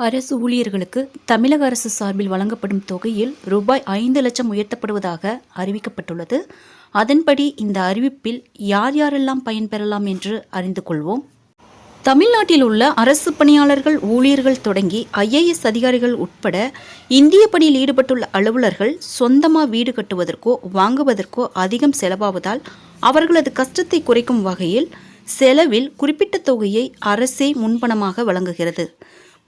அரசு ஊழியர்களுக்கு தமிழக அரசு சார்பில் வழங்கப்படும் தொகையில் ரூபாய் 5 லட்சம் உயர்த்தப்படுவதாக அறிவிக்கப்பட்டுள்ளது. அதன்படி இந்த அறிவிப்பில் யார் யாரெல்லாம் பயன்பெறலாம் என்று அறிந்து கொள்வோம். தமிழ்நாட்டில் உள்ள அரசு பணியாளர்கள், ஊழியர்கள் தொடங்கி IAS அதிகாரிகள் உட்பட இந்திய பணியில் ஈடுபட்டுள்ள அலுவலர்கள் சொந்தமாக வீடு கட்டுவதற்கோ வாங்குவதற்கோ அதிகம் செலவாவதால் அவர்களது கஷ்டத்தை குறைக்கும் வகையில் செலவில் குறிப்பிட்ட தொகையை அரசே முன்பணமாக வழங்குகிறது.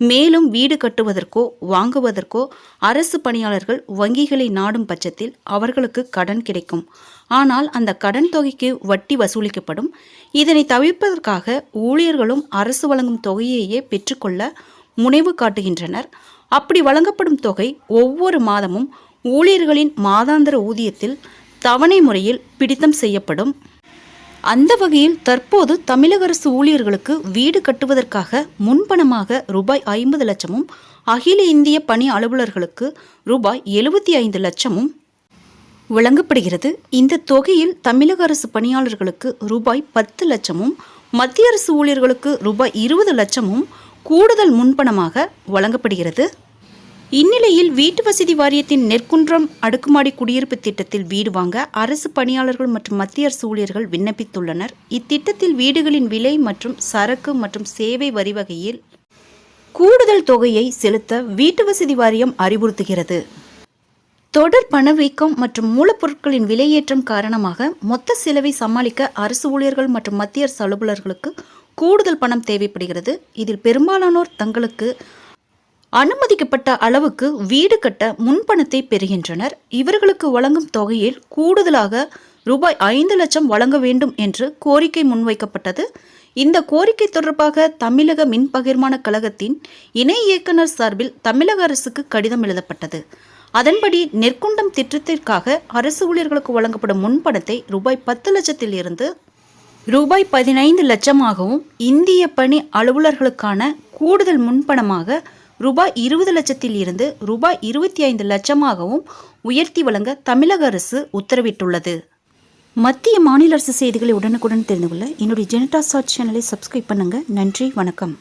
மேலும் வீடு கட்டுவதற்கோ வாங்குவதற்கோ அரசு பணியாளர்கள் வங்கிகளை நாடும் பட்சத்தில் அவர்களுக்கு கடன் கிடைக்கும். ஆனால் அந்த கடன் தொகைக்கு வட்டி வசூலிக்கப்படும். இதனை தவிர்ப்பதற்காக ஊழியர்களும் அரசு வழங்கும் தொகையையே பெற்றுக்கொள்ள முனைவு காட்டுகின்றனர். அப்படி வழங்கப்படும் தொகை ஒவ்வொரு மாதமும் ஊழியர்களின் மாதாந்திர ஊதியத்தில் தவணை முறையில் பிடித்தம் செய்யப்படும். அந்த வகையில் தற்போது தமிழக அரசு ஊழியர்களுக்கு வீடு கட்டுவதற்காக முன்பணமாக ரூபாய் 50 லட்சமும், அகில இந்திய பணி அலுவலர்களுக்கு ரூபாய் 75 லட்சமும் வழங்கப்படுகிறது. இந்த தொகையில் தமிழக அரசு பணியாளர்களுக்கு ரூபாய் 10 லட்சமும், மத்திய அரசு ஊழியர்களுக்கு ரூபாய் 20 லட்சமும் கூடுதல் முன்பணமாக வழங்கப்படுகிறது. இந்நிலையில் வீட்டு வசதி வாரியத்தின் நெற்குன்றம் அடுக்குமாடி குடியிருப்பு திட்டத்தில் வீடு வாங்க அரசு பணியாளர்கள் மற்றும் மத்திய அரசு ஊழியர்கள் விண்ணப்பித்துள்ளனர். இத்திட்டத்தில் வீடுகளின் விலை மற்றும் சரக்கு மற்றும் சேவை வரி வகையில் கூடுதல் தொகையை செலுத்த வீட்டு வசதி வாரியம் அறிவுறுத்துகிறது. தொடர் பணவீக்கம் மற்றும் மூலப்பொருட்களின் விலையேற்றம் காரணமாக மொத்த செலவை சமாளிக்க அரசு ஊழியர்கள் மற்றும் மத்திய அரசு அலுவலர்களுக்கு கூடுதல் பணம் தேவைப்படுகிறது. இதில் பெரும்பாலானோர் தங்களுக்கு அனுமதிக்கப்பட்ட அளவுக்கு வீடு கட்ட முன்பணத்தை பெறுகின்றனர். இவர்களுக்கு வழங்கும் தொகையில் கூடுதலாக ரூபாய் 5 லட்சம் வழங்க வேண்டும் என்று கோரிக்கை முன்வைக்கப்பட்டது. இந்த கோரிக்கை தொடர்பாக தமிழக மின் பகிர்மான கழகத்தின் இணை இயக்குனர் சார்பில் தமிழக அரசுக்கு கடிதம் எழுதப்பட்டது. அதன்படி நெற்குன்றம் திட்டத்திற்காக அரசு ஊழியர்களுக்கு வழங்கப்படும் முன்பணத்தை ரூபாய் 10 லட்சத்தில் இருந்து ரூபாய் 15 லட்சமாகவும், இந்திய பணி அலுவலர்களுக்கான கூடுதல் முன்பணமாக ரூபாய் 20 லட்சத்தில் இருந்து ரூபாய் 25 லட்சமாகவும் உயர்த்தி வழங்க தமிழக அரசு உத்தரவிட்டுள்ளது. மத்திய மாநில அரசு செய்திகளை உடனுக்குடன் தெரிந்து கொள்ள என்னுடைய ஜெனடாஸ் சேனலை சப்ஸ்கிரைப் பண்ணுங்க. நன்றி, வணக்கம்.